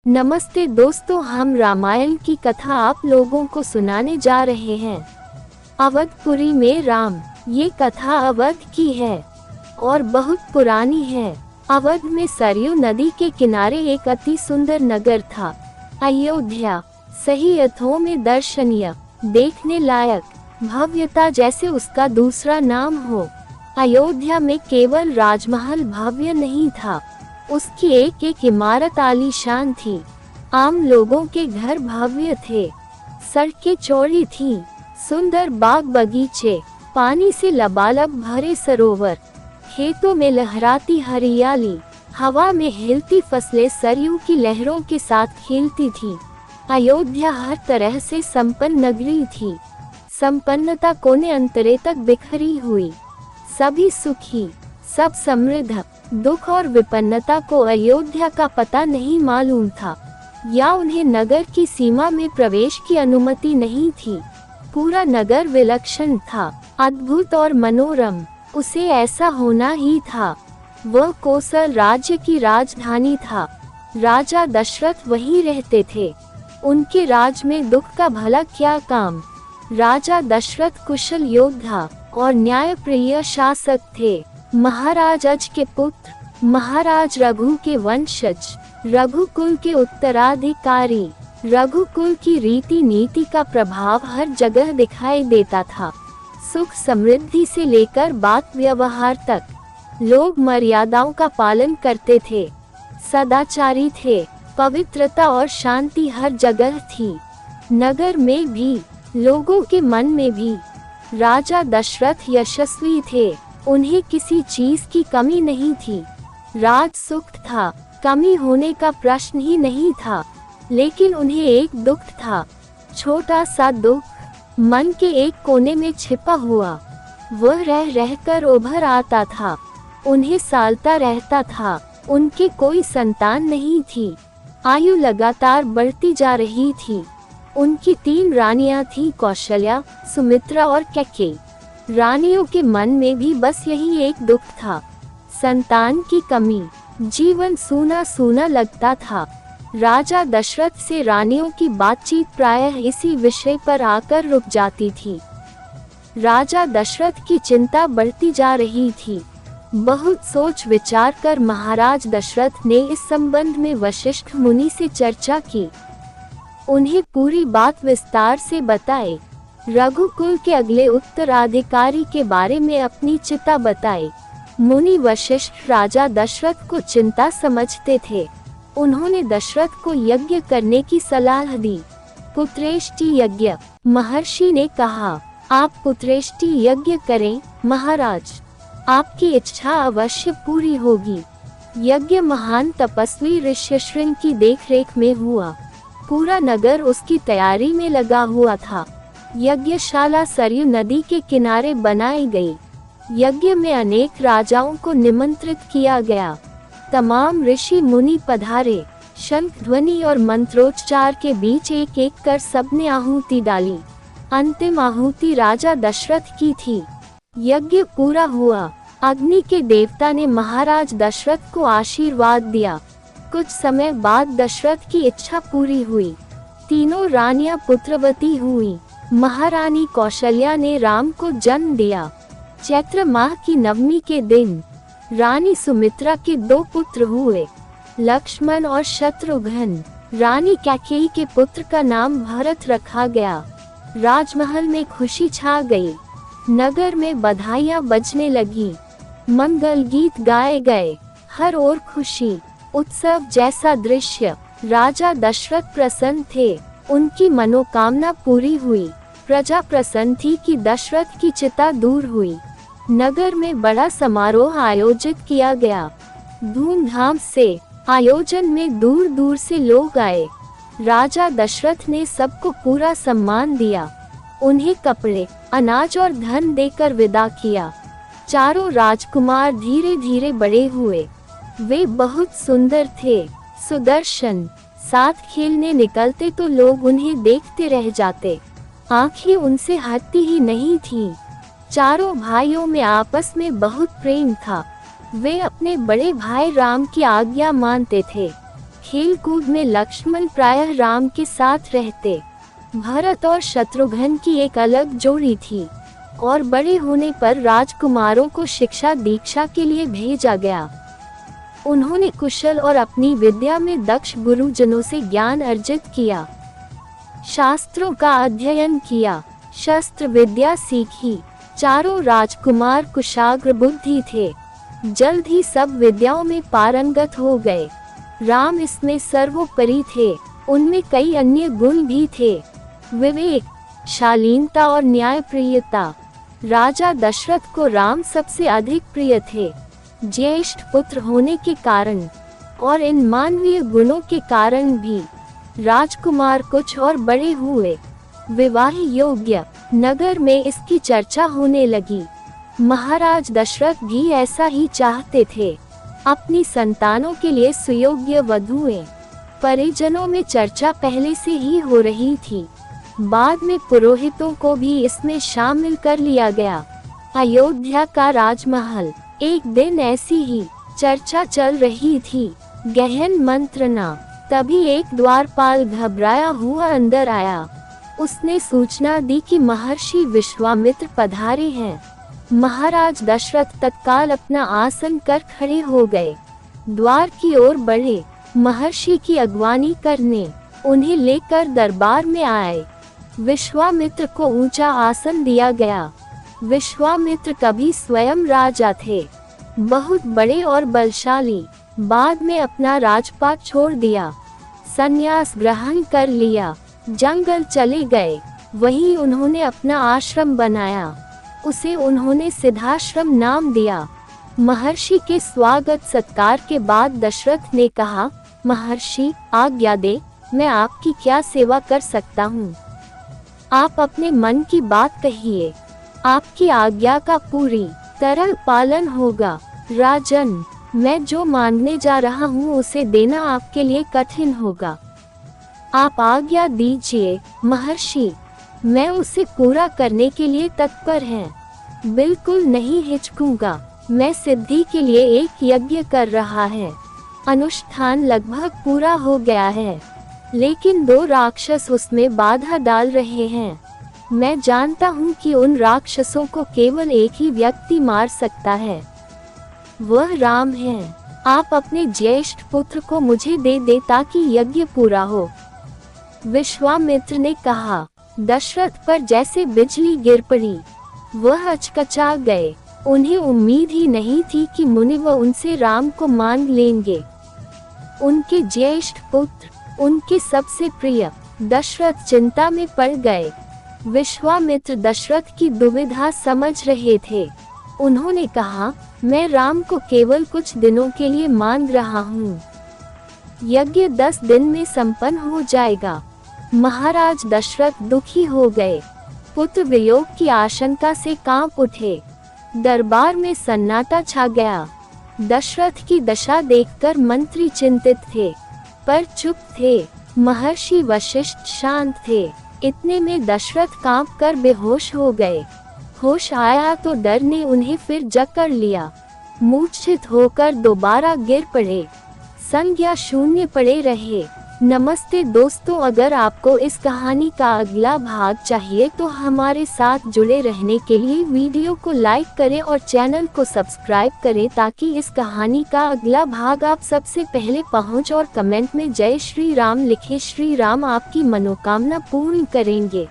नमस्ते दोस्तों, हम रामायण की कथा आप लोगों को सुनाने जा रहे हैं। अवधपुरी में राम। ये कथा अवध की है और बहुत पुरानी है। अवध में सरयू नदी के किनारे एक अति सुंदर नगर था, अयोध्या। सही अर्थों में दर्शनीय, देखने लायक, भव्यता जैसे उसका दूसरा नाम हो। अयोध्या में केवल राजमहल भव्य नहीं था, उसकी एक एक इमारत आलीशान थी। आम लोगों के घर भव्य थे, सड़कें चौड़ी थीं, सुंदर बाग बगीचे, पानी से लबालब भरे सरोवर, खेतों में लहराती हरियाली, हवा में हिलती फसलें सरयू की लहरों के साथ खेलती थीं। अयोध्या हर तरह से संपन्न नगरी थी। संपन्नता कोने अंतरे तक बिखरी हुई, सभी सुखी, सब समृद्ध। दुख और विपन्नता को अयोध्या का पता नहीं मालूम था, या उन्हें नगर की सीमा में प्रवेश की अनुमति नहीं थी। पूरा नगर विलक्षण था, अद्भुत और मनोरम। उसे ऐसा होना ही था। वह कौशल राज्य की राजधानी था। राजा दशरथ वहीं रहते थे। उनके राज में दुख का भला क्या काम। राजा दशरथ कुशल योद्धा और न्यायप्रिय शासक थे। महाराज अज के पुत्र, महाराज रघु के वंशज, रघुकुल के उत्तराधिकारी। रघुकुल की रीति नीति का प्रभाव हर जगह दिखाई देता था। सुख समृद्धि से लेकर बात व्यवहार तक, लोग मर्यादाओं का पालन करते थे, सदाचारी थे। पवित्रता और शांति हर जगह थी, नगर में भी, लोगों के मन में भी। राजा दशरथ यशस्वी थे, उन्हें किसी चीज की कमी नहीं थी। राज सुख था, कमी होने का प्रश्न ही नहीं था। लेकिन उन्हें एक दुख था, छोटा सा दुख, मन के एक कोने में छिपा हुआ। वह रह रहकर उभर आता था, उन्हें सालता रहता था। उनके कोई संतान नहीं थी। आयु लगातार बढ़ती जा रही थी। उनकी 3 रानियां थीं, कौशल्या, सुमित्रा और कैकेयी। रानियों के मन में भी बस यही एक दुख था, संतान की कमी। जीवन सूना सूना लगता था। राजा दशरथ से रानियों की बातचीत प्रायः इसी विषय पर आकर रुक जाती थी। राजा दशरथ की चिंता बढ़ती जा रही थी। बहुत सोच विचार कर महाराज दशरथ ने इस संबंध में वशिष्ठ मुनि से चर्चा की। उन्हें पूरी बात विस्तार से बताई। रघुकुल के अगले उत्तराधिकारी के बारे में अपनी चिंता बताई। मुनि वशिष्ठ राजा दशरथ को चिंता समझते थे। उन्होंने दशरथ को यज्ञ करने की सलाह दी। पुत्रेष्टि यज्ञ। महर्षि ने कहा, आप पुत्रेष्टि यज्ञ करें महाराज, आपकी इच्छा अवश्य पूरी होगी। यज्ञ महान तपस्वी ऋष्यशृंग की देखरेख में हुआ। पूरा नगर उसकी तैयारी में लगा हुआ था। यज्ञशाला सरयू नदी के किनारे बनाई गई। यज्ञ में अनेक राजाओं को निमंत्रित किया गया। तमाम ऋषि मुनि पधारे। शंख ध्वनि और मंत्रोच्चार के बीच एक एक कर सबने आहुति डाली। अंतिम आहुति राजा दशरथ की थी। यज्ञ पूरा हुआ। अग्नि के देवता ने महाराज दशरथ को आशीर्वाद दिया। कुछ समय बाद दशरथ की इच्छा पूरी हुई। तीनों रानियां पुत्रवती हुईं। महारानी कौशल्या ने राम को जन्म दिया। चैत्र माह की नवमी के दिन रानी सुमित्रा के 2 पुत्र हुए, लक्ष्मण और शत्रुघ्न। रानी कैकेयी के पुत्र का नाम भरत रखा गया। राजमहल में खुशी छा गई। नगर में बधाइयां बजने लगी, मंगल गीत गाए गए। हर ओर खुशी, उत्सव जैसा दृश्य। राजा दशरथ प्रसन्न थे, उनकी मनोकामना पूरी हुई। प्रजा प्रसन्न थी कि दशरथ की चिंता दूर हुई। नगर में बड़ा समारोह आयोजित किया गया, धूमधाम से। आयोजन में दूर दूर से लोग आए। राजा दशरथ ने सबको पूरा सम्मान दिया। उन्हें कपड़े, अनाज और धन देकर विदा किया। चारों राजकुमार धीरे धीरे बड़े हुए। वे बहुत सुंदर थे, सुदर्शन। साथ खेलने निकलते तो लोग उन्हें देखते रह जाते। आंखें उनसे हटती ही नहीं थीं। चारों भाइयों में आपस में बहुत प्रेम था। वे अपने बड़े भाई राम की आज्ञा मानते थे। खेल कूद में लक्ष्मण प्रायः राम के साथ रहते। भरत और शत्रुघ्न की एक अलग जोड़ी थी और बड़े होने पर राजकुमारों को शिक्षा दीक्षा के लिए भेजा गया। उन्होंने कुशल और अपनी विद्या में दक्ष गुरुजनों से ज्ञान अर्जित किया, शास्त्रों का अध्ययन किया, शस्त्र विद्या सीखी। चारों राजकुमार कुशाग्र बुद्धि थे, जल्द ही सब विद्याओं में पारंगत हो गए। राम इसमें सर्वोपरि थे। उनमें कई अन्य गुण भी थे, विवेक, शालीनता और न्यायप्रियता। राजा दशरथ को राम सबसे अधिक प्रिय थे। ज्येष्ठ पुत्र होने के कारण और इन मानवीय गुणों के कारण भी राजकुमार कुछ और बड़े हुए, विवाह योग्य। नगर में इसकी चर्चा होने लगी। महाराज दशरथ भी ऐसा ही चाहते थे, अपनी संतानों के लिए सुयोग्य वधुएं। परिजनों में चर्चा पहले से ही हो रही थी, बाद में पुरोहितों को भी इसमें शामिल कर लिया गया। अयोध्या का राजमहल। एक दिन ऐसी ही चर्चा चल रही थी, गहन मंत्रणा। तभी एक द्वारपाल घबराया हुआ अंदर आया। उसने सूचना दी कि महर्षि विश्वामित्र पधारे हैं। महाराज दशरथ तत्काल अपना आसन कर खड़े हो गए, द्वार की ओर बढ़े, महर्षि की अगवानी करने। उन्हें लेकर दरबार में आए। विश्वामित्र को ऊंचा आसन दिया गया। विश्वामित्र कभी स्वयं राजा थे, बहुत बड़े और बलशाली। बाद में अपना राजपाट छोड़ दिया, संन्यास ग्रहण कर लिया, जंगल चले गए। वहीं उन्होंने अपना आश्रम बनाया, उसे उन्होंने सिद्धाश्रम नाम दिया। महर्षि के स्वागत सत्कार के बाद दशरथ ने कहा, महर्षि आज्ञा दे, मैं आपकी क्या सेवा कर सकता हूँ? आप अपने मन की बात कहिए, आपकी आज्ञा का पूरी तरह पालन होगा। राजन, मैं जो मांगने जा रहा हूँ उसे देना आपके लिए कठिन होगा। आप आज्ञा दीजिए महर्षि, मैं उसे पूरा करने के लिए तत्पर हैं। बिल्कुल नहीं हिचकूंगा। मैं सिद्धि के लिए एक यज्ञ कर रहा है, अनुष्ठान लगभग पूरा हो गया है, लेकिन 2 राक्षस उसमें बाधा डाल रहे हैं। मैं जानता हूँ कि उन राक्षसों को केवल एक ही व्यक्ति मार सकता है, वह राम है। आप अपने ज्येष्ठ पुत्र को मुझे दे दे ताकि यज्ञ पूरा हो। विश्वामित्र ने कहा। दशरथ पर जैसे बिजली गिर पड़ी, वह अचकचा गए। उन्हें उम्मीद ही नहीं थी कि मुनिव उनसे राम को मांग लेंगे। उनके ज्येष्ठ पुत्र, उनके सबसे प्रिय। दशरथ चिंता में पड़ गए। विश्वामित्र दशरथ की दुविधा समझ रहे थे। उन्होंने कहा, मैं राम को केवल कुछ दिनों के लिए मांग रहा हूँ। यज्ञ 10 दिन में संपन्न हो जाएगा। महाराज दशरथ दुखी हो गए, पुत्र वियोग की आशंका से कांप उठे। दरबार में सन्नाटा छा गया। दशरथ की दशा देखकर मंत्री चिंतित थे, पर चुप थे। महर्षि वशिष्ठ शांत थे। इतने में दशरथ कांप कर बेहोश हो गए। होश आया तो डर ने उन्हें फिर जकड़ लिया। मूर्छित होकर दोबारा गिर पड़े, संज्ञा शून्य पड़े रहे। नमस्ते दोस्तों, अगर आपको इस कहानी का अगला भाग चाहिए तो हमारे साथ जुड़े रहने के लिए वीडियो को लाइक करें और चैनल को सब्सक्राइब करें ताकि इस कहानी का अगला भाग आप सबसे पहले पहुंच और कमेंट में जय श्री राम लिखें। श्री राम आपकी मनोकामना पूर्ण करेंगे।